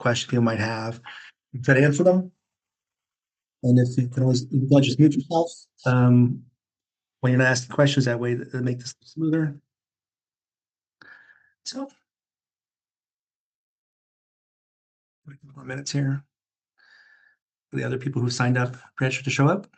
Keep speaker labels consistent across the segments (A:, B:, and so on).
A: questions people might have. Try to answer them. And if you can just mute yourself when you're not asking questions. That way, to make this smoother. So, a couple more minutes here. For the other people who signed up, registered to show up.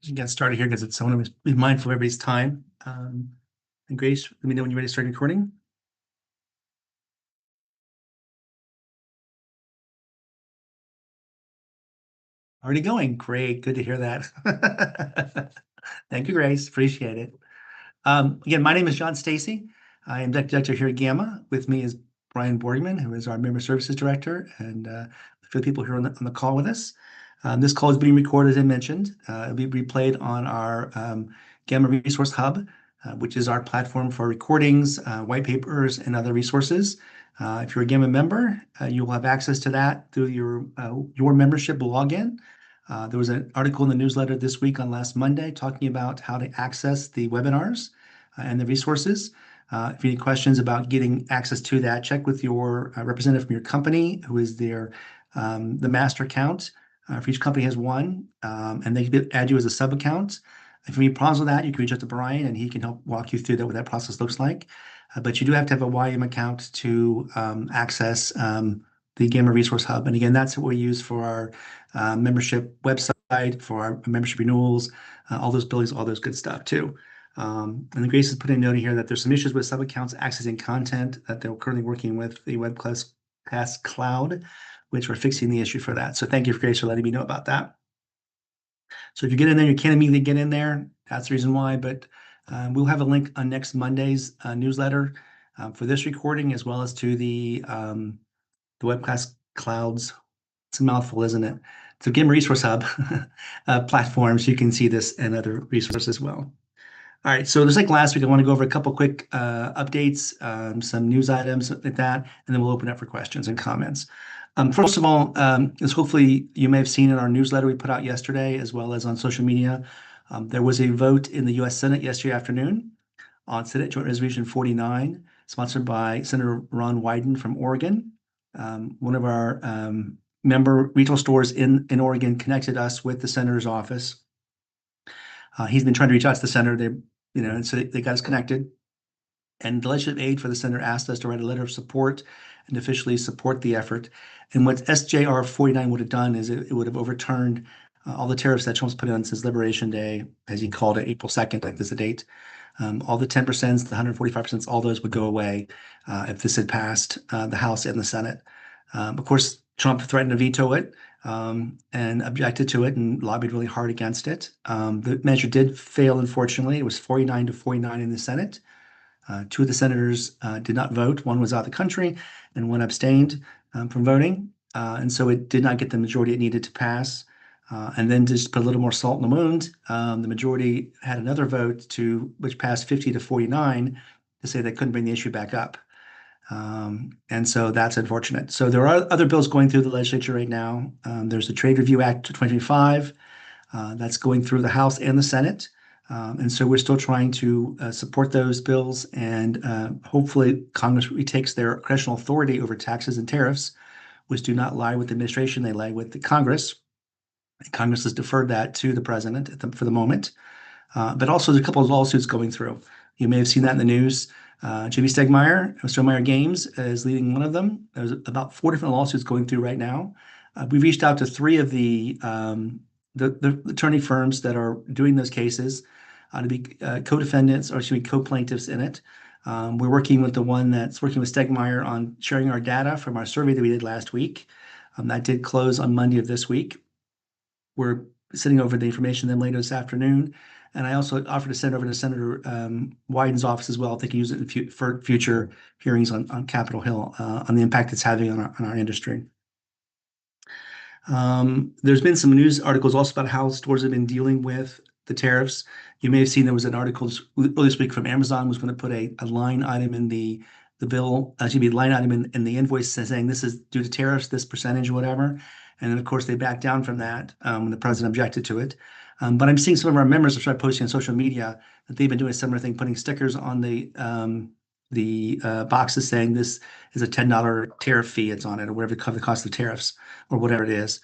A: Just get started here because it's someone to be mindful of everybody's time. And Grace, let me know when you're ready to start recording. Already going. Great. Good to hear that. Thank you, Grace. Appreciate it. Again, my name is John Stacy. I am Deputy Director here at GAMA. With me is Brian Borgman, who is our Member Services Director, and for the people here on the call with us. This call is being recorded, as I mentioned. It'll be replayed on our GAMA Resource Hub, which is our platform for recordings, white papers, and other resources. If you're a GAMA member, you will have access to that through your membership login. There was an article in the newsletter this week on last Monday talking about how to access the webinars and the resources. If you have any questions about getting access to that, check with your representative from your company, who is the master account. For each company has one, and they can add you as a sub account. If you have any problems with that, you can reach out to Brian, and he can help walk you through that, what that process looks like. But you do have to have a YM account to access the GAMA Resource Hub. And again, that's what we use for our membership website, for our membership renewals, all those billings, all those good stuff too. And the Grace has put a note here that there's some issues with sub accounts accessing content that they're currently working with the Webcast Cloud, which we're fixing the issue for that. So thank you, Grace, for letting me know about that. So if you get in there, you can't immediately get in there. That's the reason why. But we'll have a link on next Monday's newsletter for this recording, as well as to the Webcast Clouds. It's a mouthful, isn't it? So GAMA Resource Hub platforms, you can see this and other resources as well. All right, so just like last week, I want to go over a couple quick updates, some news items like that, and then we'll open up for questions and comments. First of all, as hopefully you may have seen in our newsletter we put out yesterday, as well as on social media, there was a vote in the U.S. Senate yesterday afternoon on Senate Joint Resolution 49, sponsored by Senator Ron Wyden from Oregon. One of our member retail stores in Oregon connected us with the senator's office. He's been trying to reach out to the senator, and so they got us connected. And the legislative aide for the senator asked us to write a letter of support and officially support the effort. And what SJR 49 would have done is it would have overturned all the tariffs that Trump's put on since Liberation Day, as he called it, April 2nd, like this the date. All the 10%, the 145%, all those would go away if this had passed the House and the Senate. Of course, Trump threatened to veto it and objected to it and lobbied really hard against it. The measure did fail, unfortunately. It was 49 to 49 in the Senate. Two of the senators did not vote. One was out of the country and one abstained from voting. And so it did not get the majority it needed to pass. And then just put a little more salt in the wound, the majority had another vote which passed 50 to 49 to say they couldn't bring the issue back up. And so that's unfortunate. So there are other bills going through the legislature right now. There's the Trade Review Act 2025 that's going through the House and the Senate. And so we're still trying to support those bills, and hopefully Congress retakes their congressional authority over taxes and tariffs, which do not lie with the administration, they lie with the Congress. Congress has deferred that to the president for the moment. But also there's a couple of lawsuits going through. You may have seen that in the news. Jimmy Stegmeyer, Stonemeyer Games, is leading one of them. There's about 4 different lawsuits going through right now. We've reached out to 3 of the attorney firms that are doing those cases to be co-defendants, or excuse me, co-plaintiffs in it. We're working with the one that's working with Stegmeyer on sharing our data from our survey that we did last week. That did close on Monday of this week. We're sending over the information then later this afternoon. And I also offered to send over to Senator Wyden's office as well. If they can use it for future hearings on Capitol Hill on the impact it's having on our industry. There's been some news articles also about how stores have been dealing with the tariffs. You may have seen there was an article earlier this week from Amazon was going to put a line item in the bill, excuse me, a line item in the invoice saying this is due to tariffs, this percentage or whatever. And then of course they backed down from that when the president objected to it. But I'm seeing some of our members have started posting on social media that they've been doing a similar thing, putting stickers on the boxes saying this is a $10 tariff fee it's on it or whatever the cost of tariffs or whatever it is.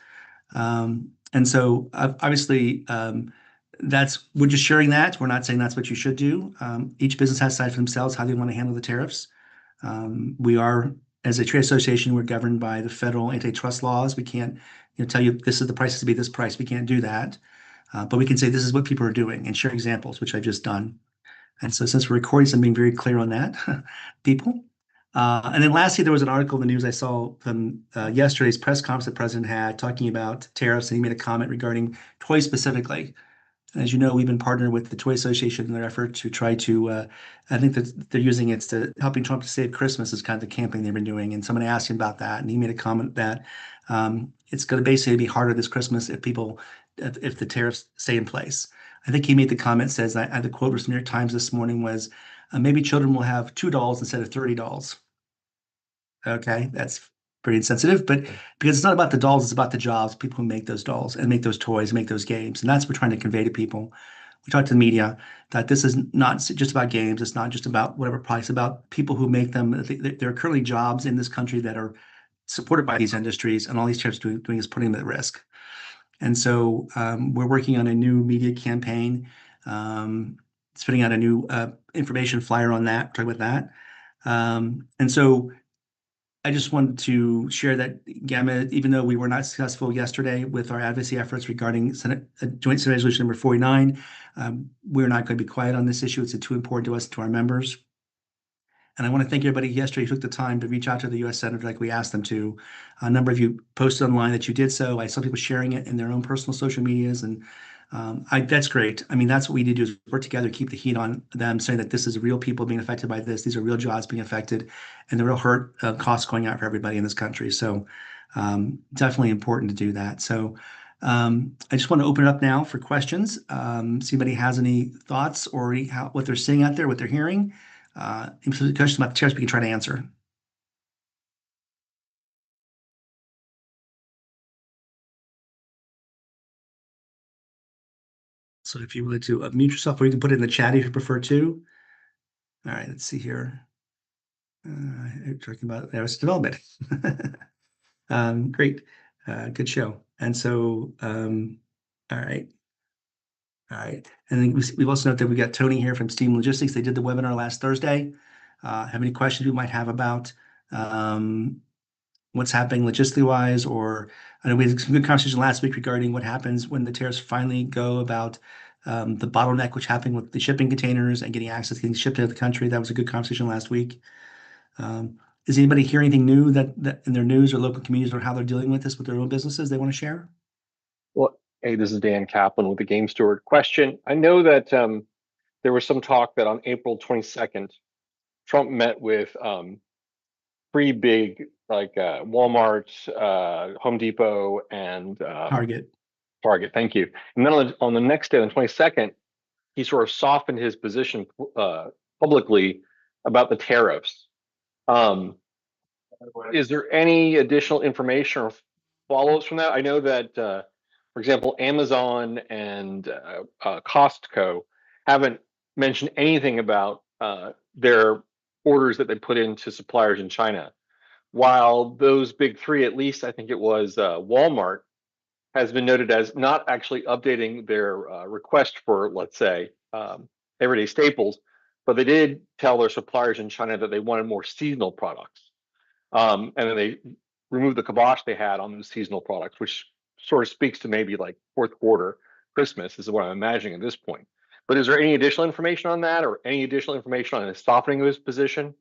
A: And so obviously, we're just sharing that. We're not saying that's what you should do. Each business has to decide for themselves how they want to handle the tariffs. We are, as a trade association, we're governed by the federal antitrust laws. We can't, tell you this is the price to be this price. We can't do that. But we can say this is what people are doing and share examples, which I've just done. And so since we're recording, I'm being very clear on that, people. And then lastly, there was an article in the news I saw from yesterday's press conference the president had talking about tariffs, and he made a comment regarding toys specifically. And as you know, we've been partnered with the Toy Association in their effort to try to, I think that they're using it to helping Trump to save Christmas is kind of the campaign they've been doing. And someone asked him about that, and he made a comment that it's going to basically be harder this Christmas if the tariffs stay in place. I think he made the comment says, the quote from the New York Times this morning was, maybe children will have $2 instead of $30. Okay, that's pretty insensitive, but because it's not about the dolls, it's about the jobs, people who make those dolls and make those toys, make those games. And that's what we're trying to convey to people. We talk to the media that this is not just about games. It's not just about whatever product. It's about people who make them. There are currently jobs in this country that are supported by these industries, and all these tariffs doing is putting them at risk. And so we're working on a new media campaign, spitting out a new information flyer on that, talking about that. And so I just wanted to share that GAMA, even though we were not successful yesterday with our advocacy efforts regarding Joint Senate Resolution number 49, we're not going to be quiet on this issue. It's too important to us, to our members. And I want to thank everybody yesterday who took the time to reach out to the U.S. Senator like we asked them to. A number of you posted online that you did so. I saw people sharing it in their own personal social medias, and that's great. I mean, that's what we need to do is work together, keep the heat on them, saying that this is real people being affected by this. These are real jobs being affected, and the real hurt costs going out for everybody in this country. So definitely important to do that. So I just want to open it up now for questions. See if anybody has any thoughts or what they're seeing out there, what they're hearing. Questions about the tariffs we can try to answer. So if you would like to mute yourself, or you can put it in the chat if you prefer to. All right, let's see here. Talking about Arrested Development. Great, good show. And so, all right. All right. And then we've also noted that we got Tony here from Steam Logistics. They did the webinar last Thursday. Have any questions you might have about what's happening logistically wise, or I know we had some good conversation last week regarding what happens when the tariffs finally go about the bottleneck which happened with the shipping containers and getting shipped out of the country. That was a good conversation last week. Does anybody hear anything new that in their news or local communities or how they're dealing with this with their own businesses they want to share?
B: Well, hey, this is Dan Kaplan with the Game Steward. Question. I know that there was some talk that on April 22nd, Trump met with three big, like Walmart, Home Depot, and
A: Target.
B: Target, thank you. And then on the next day, on the 22nd, he sort of softened his position publicly about the tariffs. Is there any additional information or follow-ups from that? I know that, for example, Amazon and Costco haven't mentioned anything about their orders that they put into suppliers in China, while those big three, at least I think it was Walmart, has been noted as not actually updating their request for, let's say, everyday staples, but they did tell their suppliers in China that they wanted more seasonal products. And then they removed the kibosh they had on those seasonal products, which sort of speaks to maybe like fourth quarter Christmas is what I'm imagining at this point. But is there any additional information on that, or any additional information on the softening of his position?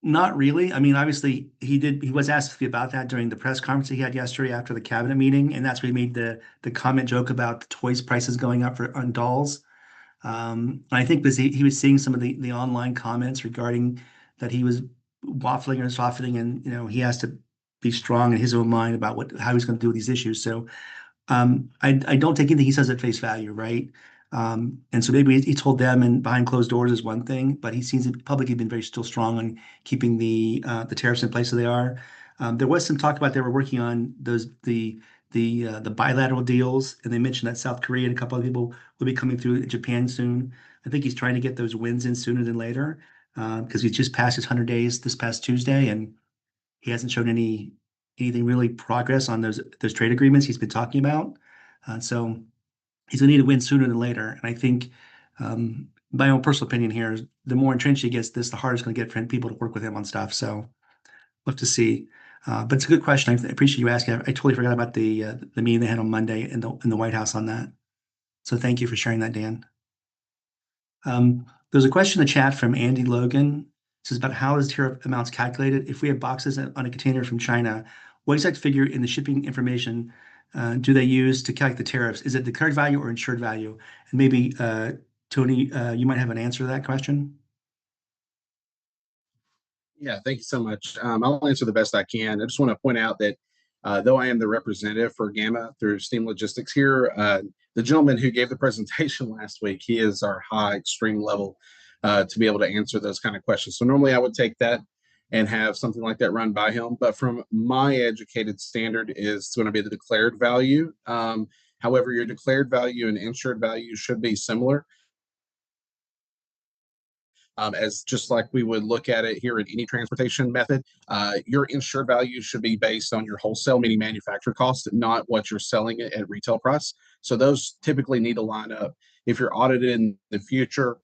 A: Not really. I mean, obviously, he was asked about that during the press conference he had yesterday after the cabinet meeting, and that's where he made the comment joke about the toys prices going up for on dolls. I think because he was seeing some of the online comments regarding that he was waffling or softening, and he has to be strong in his own mind about how he's going to deal with these issues. So I don't take anything he says at face value, right? And so maybe he told them and behind closed doors is one thing, but he seems publicly been very still strong on keeping the tariffs in place as they are. There was some talk about they were working on the bilateral deals, and they mentioned that South Korea and a couple of people will be coming through Japan soon. I think he's trying to get those wins in sooner than later because he's just passed his 100 days this past Tuesday, and he hasn't shown anything really progress on those trade agreements he's been talking about. So he's going to need to win sooner than later. And I think my own personal opinion here is the more entrenched he gets this, the harder it's going to get for people to work with him on stuff. So we'll have to see. But it's a good question. I appreciate you asking. I totally forgot about the meeting they had on Monday in the White House on that. So thank you for sharing that, Dan. There's a question in the chat from Andy Logan. It says about how is tariff amounts calculated? If we have boxes on a container from China, what exact figure in the shipping information do they use to calculate the tariffs? Is it declared value or insured value? And maybe Tony, you might have an answer to that question.
C: Yeah, thank you so much. I'll answer the best I can. I just want to point out that though I am the representative for GAMA through Steam Logistics here, the gentleman who gave the presentation last week, he is our high extreme level to be able to answer those kind of questions. So normally I would take that and have something like that run by him. But from my educated standard is going to be the declared value. However, your declared value and insured value should be similar as just like we would look at it here in any transportation method. Your insured value should be based on your wholesale, meaning manufacturer cost, not what you're selling it at retail price. So those typically need to line up. If you're audited in the future,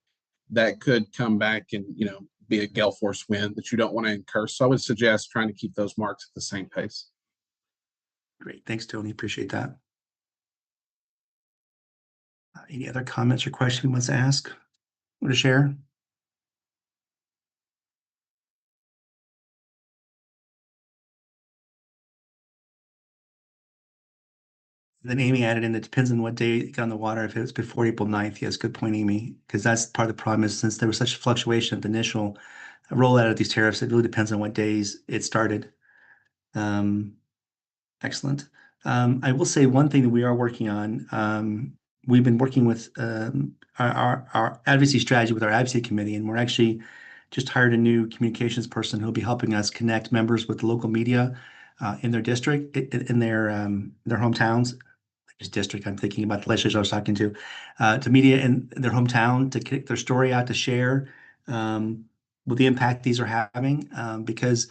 C: that could come back and be a gale force wind that you don't want to incur. So I would suggest trying to keep those marks at the same pace.
A: Great. Thanks, Tony. Appreciate that. Any other comments or questions he wants to ask or to share? Then Amy added in, it depends on what day it got on the water. If it was before April 9th, yes, good point, Amy, because that's part of the problem is since there was such a fluctuation of the initial rollout of these tariffs, it really depends on what days it started. Um, Excellent. I will say one thing that we are working on. We've been working with our advocacy strategy with our advocacy committee, and we're actually just hired a new communications person who'll be helping us connect members with the local media in their district, in their hometowns. His district. I'm thinking about the legislators I was talking to media in their hometown to get their story out to share with the impact these are having. Because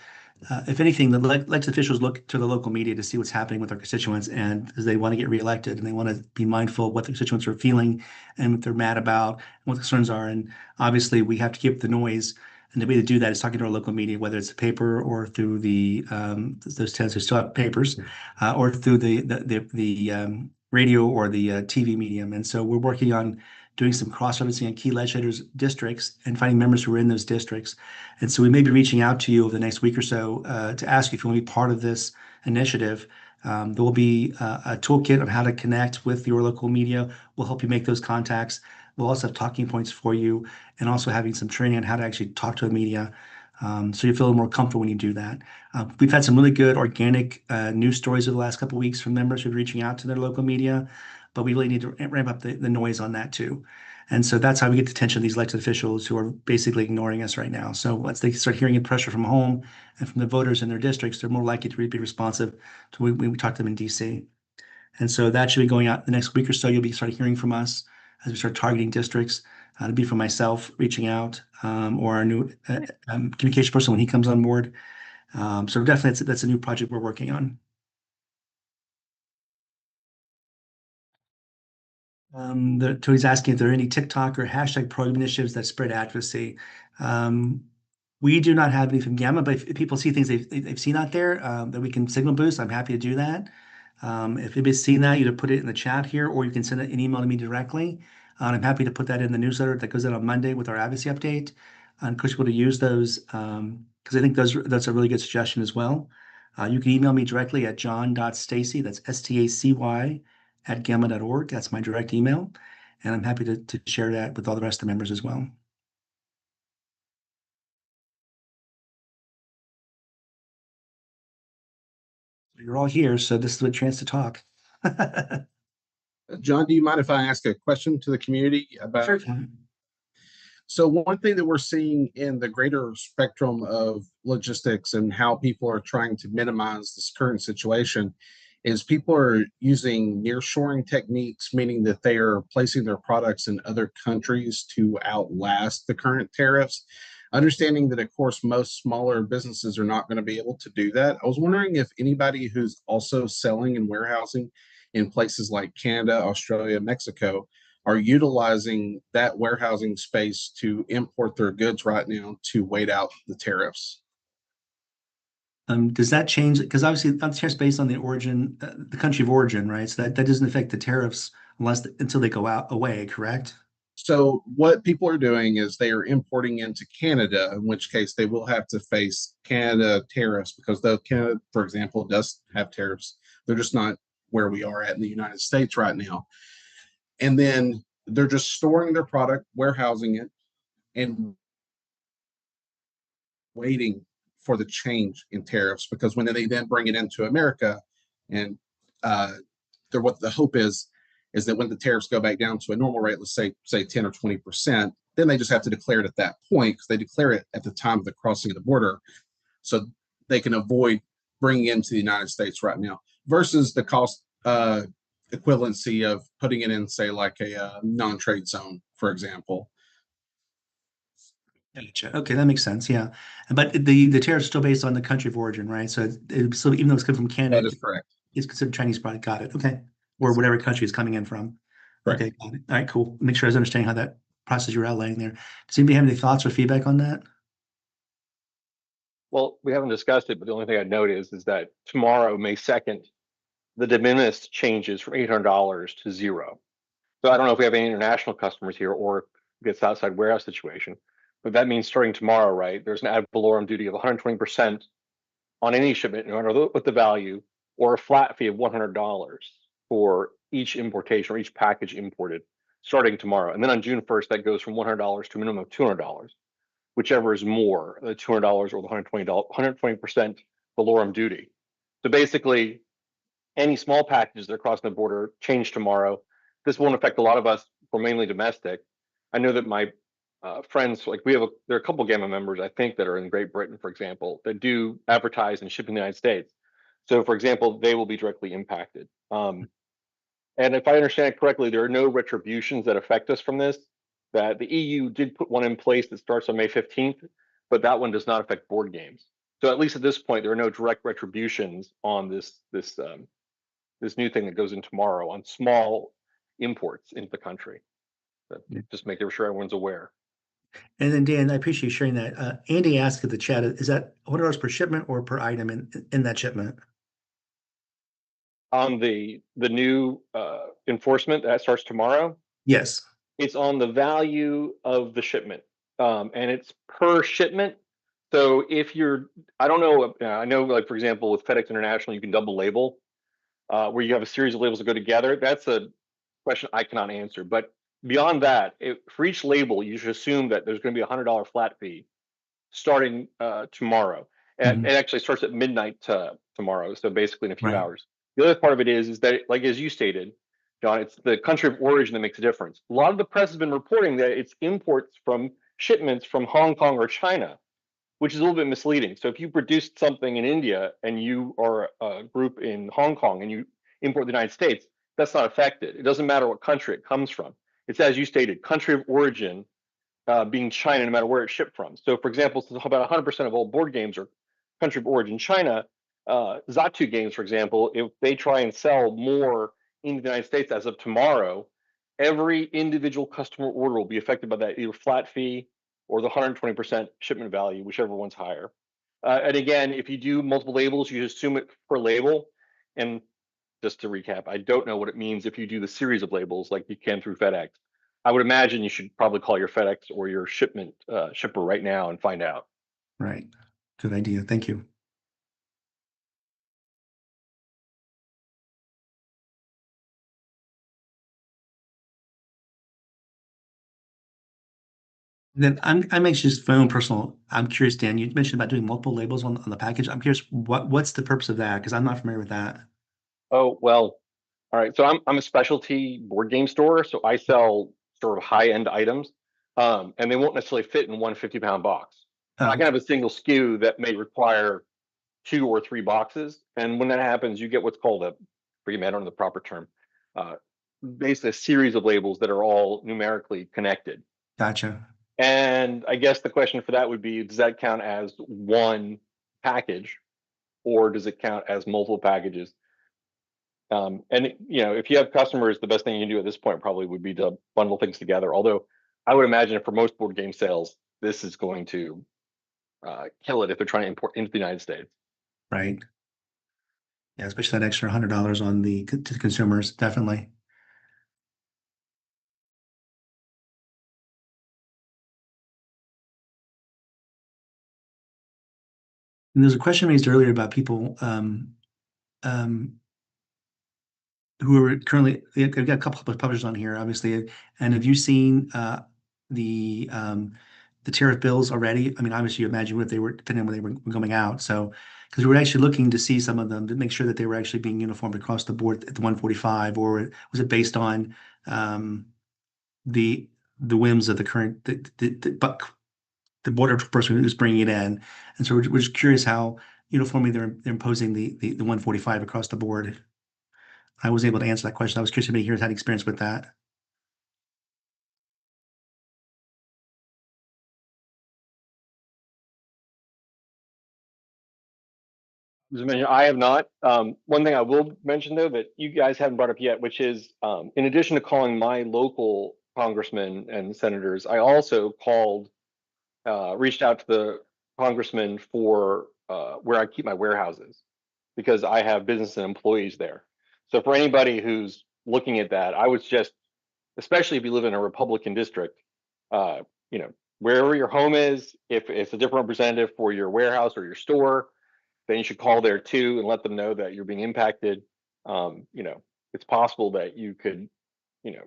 A: if anything, the elected officials look to the local media to see what's happening with their constituents, and as they want to get reelected and they want to be mindful of what the constituents are feeling and what they're mad about and what the concerns are. And obviously, we have to keep the noise. And the way to do that is talking to our local media, whether it's a paper or through those towns who still have papers, or through the radio or the TV medium. And so we're working on doing some cross-referencing on key legislators' districts and finding members who are in those districts. And so we may be reaching out to you over the next week or so to ask you if you want to be part of this initiative. There will be a toolkit on how to connect with your local media. We'll help you make those contacts. We'll also have talking points for you and also having some training on how to actually talk to the media. So you feel more comfortable when you do that. We've had some really good organic news stories over the last couple of weeks from members who are reaching out to their local media, but we really need to ramp up the noise on that too. And so that's how we get the attention of these elected officials who are basically ignoring us right now. So once they start hearing pressure from home and from the voters in their districts, they're more likely to be responsive to when we talk to them in DC. And so that should be going out the next week or so. You'll be starting hearing from us as we start targeting districts. It'll be from myself reaching out or our new communication person when he comes on board. So definitely that's a new project we're working on. Tony's asking if there are any TikTok or hashtag program initiatives that spread advocacy. We do not have any from Gamma, but if people see things they've seen out there that we can signal boost, I'm happy to do that. If anybody's seen that, either put it in the chat here or you can send an email to me directly. I'm happy to put that in the newsletter that goes out on Monday with our advocacy update. I encourage people to use those because I think that's a really good suggestion as well. You can email me directly at john.stacy, that's Stacy, @gamma.org. That's my direct email. And I'm happy to share that with all the rest of the members as well. You're all here, so this is a chance to talk.
C: John, do you mind if I ask a question to the community about?
A: Sure, Tom.
C: So one thing that we're seeing in the greater spectrum of logistics and how people are trying to minimize this current situation is people are using nearshoring techniques, meaning that they are placing their products in other countries to outlast the current tariffs. Understanding that, of course, most smaller businesses are not going to be able to do that. I was wondering if anybody who's also selling and warehousing in places like Canada, Australia, Mexico, are utilizing that warehousing space to import their goods right now to wait out the tariffs.
A: Does that change? Because obviously, that's just based on the origin, the country of origin, right? So that doesn't affect the tariffs until they go out away, correct?
C: So what people are doing is they are importing into Canada, in which case they will have to face Canada tariffs because though Canada, for example, does have tariffs, they're just not where we are at in the United States right now. And then they're just storing their product, warehousing it, and waiting for the change in tariffs because when they then bring it into America, and what the hope is that when the tariffs go back down to a normal rate, let's say 10 or 20%, then they just have to declare it at that point because they declare it at the time of the crossing of the border, so they can avoid bringing it into the United States right now versus the cost equivalency of putting it in, say, like a non-trade zone, for example.
A: Gotcha. Okay, that makes sense. Yeah, but the tariff's still based on the country of origin, right? So so even though it's coming from
C: That
A: Canada,
C: is correct.
A: it's considered Chinese product. Got it. Okay, or whatever country it's coming in from.
C: Correct.
A: Okay, got it. All right, cool. Make sure I was understanding how that process you're outlining there. Does anybody have any thoughts or feedback on that?
B: Well, we haven't discussed it, but the only thing I'd note is that tomorrow, May 2nd, the de minimis changes from $800 to zero. So I don't know if we have any international customers here or gets outside warehouse situation, but that means starting tomorrow, right? There's an ad valorem duty of 120% on any shipment, no matter what the value, or a flat fee of $100 for each importation or each package imported starting tomorrow. And then on June 1st, that goes from $100 to a minimum of $200, whichever is more, the $200 or the $120, 120% valorem duty. So basically, any small packages that are crossing the border change tomorrow. This won't affect a lot of us. We're mainly domestic. I know that my friends, like there are a couple GAMA members, I think, that are in Great Britain, for example, that do advertise and ship in the United States. So, for example, they will be directly impacted. And if I understand it correctly, there are no retributions that affect us from this. That the EU did put one in place that starts on May 15th, but that one does not affect board games. So at least at this point, there are no direct retributions on this new thing that goes in tomorrow on small imports into the country. So just making sure everyone's aware.
A: And then Dan, I appreciate you sharing that. Andy asked in the chat, is that $100 per shipment or per item in that shipment?
B: On the new enforcement that starts tomorrow,
A: Yes.
B: it's on the value of the shipment, and it's per shipment. So if I don't know, I know, like, for example, with FedEx International, you can double label, where you have a series of labels that go together. That's a question I cannot answer. But beyond that, for each label, you should assume that there's going to be a $100 flat fee starting tomorrow. And it actually starts at midnight tomorrow. So basically in a few
A: Right.
B: hours. The other part of it is that, like, as you stated, John, it's the country of origin that makes a difference. A lot of the press has been reporting that it's imports from shipments from Hong Kong or China, which is a little bit misleading. So if you produced something in India and you are a group in Hong Kong and you import the United States, that's not affected. It doesn't matter what country it comes from. It's, as you stated, country of origin being China, no matter where it's shipped from. So, for example, about 100% of all board games are country of origin China. Zatu games, for example, if they try and sell more in the United States as of tomorrow, every individual customer order will be affected by that either flat fee or the 120% shipment value, whichever one's higher. And again, if you do multiple labels, you assume it per label. And just to recap, I don't know what it means if you do the series of labels like you can through FedEx. I would imagine you should probably call your FedEx or your shipper right now and find out.
A: Right. Good idea. Thank you. Then I'm actually just my own personal. I'm curious, Dan. You mentioned about doing multiple labels on the package. I'm curious, what's the purpose of that? Because I'm not familiar with that.
B: Oh, well, all right. So I'm a specialty board game store, so I sell sort of high end items, and they won't necessarily fit in one 50-pound box. I
A: Oh,
B: can have a single SKU that may require 2 or 3 boxes, and when that happens, you get what's called a, forgive me, I don't know the proper term, uh, basically a series of labels that are all numerically connected.
A: gotcha.
B: And I guess the question for that would be, does that count as one package, or does it count as multiple packages? And if you have customers, the best thing you can do at this point probably would be to bundle things together. Although I would imagine for most board game sales, this is going to kill it if they're trying to import into the United States.
A: Right. Yeah, especially that extra $100 on to the consumers, definitely. And there's a question raised earlier about people um, who are currently, they've got a couple of publishers on here, obviously. And have you seen the um, the tariff bills already? I mean, obviously, you imagine what they were, depending on when they were coming out. So, because we were actually looking to see some of them to make sure that they were actually being uniformed across the board at the 145, or was it based on um, the the whims of the current the border person who's bringing it in? And so we're just curious how uniformly they're imposing the 145 across the board. I was able to answer that question. I was curious if anybody here has had experience with that.
B: As I mentioned, I have not. One thing I will mention, though, that you guys haven't brought up yet, which is in addition to calling my local congressmen and senators, I also reached out to the congressman for where I keep my warehouses because I have business and employees there. So for anybody who's looking at that, I would suggest, especially if you live in a Republican district, uh, wherever your home is, if it's a different representative for your warehouse or your store, then you should call there too and let them know that you're being impacted. It's possible that you could,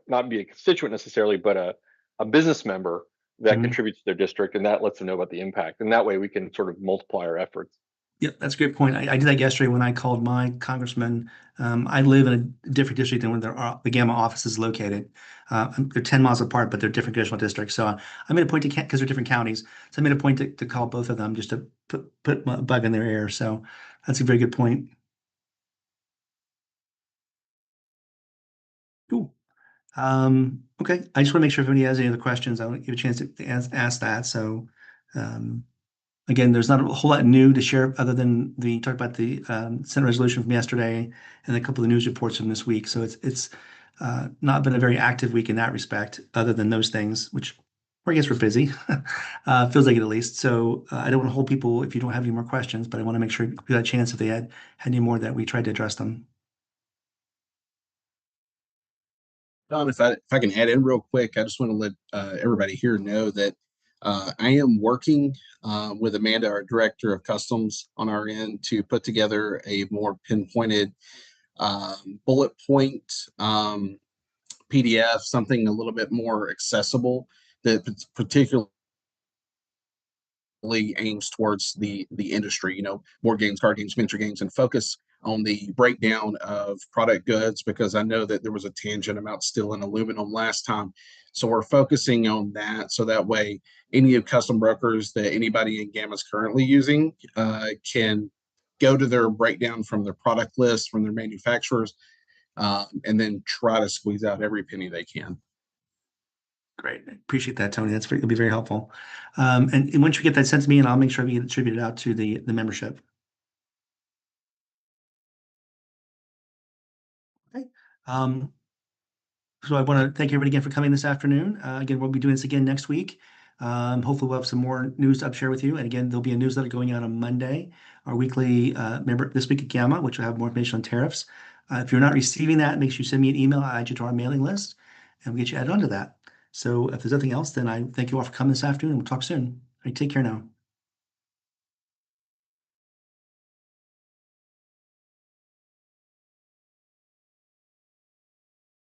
B: not be a constituent necessarily, but a business member that
A: Mhm.
B: contributes to their district, and that lets them know about the impact. And that way we can sort of multiply our efforts.
A: Yep, that's a great point. I did that yesterday when I called my congressman. I live in a different district than where the GAMA office is located. They're 10 miles apart, but they're different congressional districts. So I made a point to, because they're different counties. So I made a point to call both of them just to put a bug in their ear. So that's a very good point. Cool. Okay. I just want to make sure if anybody has any other questions, I'll give a chance to ask that. So, um, again, there's not a whole lot new to share other than the talk about the Senate resolution from yesterday and a couple of the news reports from this week. So it's not been a very active week in that respect, other than those things, which or I guess we're busy. Feels like it at least. So I don't want to hold people if you don't have any more questions, but I want to make sure we got a chance if they had any more that we tried to address them.
C: Don, if I can add in real quick, I just want to let everybody here know that I am working with Amanda, our director of customs, on our end to put together a more pinpointed bullet point PDF, something a little bit more accessible that particularly aims towards the industry, board games, card games, miniature games, and focus on the breakdown of product goods because I know that there was a tangent about steel and aluminum last time. So we're focusing on that so that way any of custom brokers that anybody in GAMA is currently using can go to their breakdown from their product list, from their manufacturers, and then try to squeeze out every penny they can.
A: Great. I appreciate that, Tony. It'll be very helpful. And once you get that sent to me, and I'll make sure we get it distributed out to the membership. Okay. Um, so I want to thank everybody again for coming this afternoon. Again, we'll be doing this again next week. Hopefully we'll have some more news to share with you. And again, there'll be a newsletter going out on Monday, our weekly member this week at GAMA, which will have more information on tariffs. If you're not receiving that, make sure you send me an email. I'll add you to our mailing list and we'll get you added onto that. So if there's nothing else, then I thank you all for coming this afternoon and we'll talk soon. All right, take care now.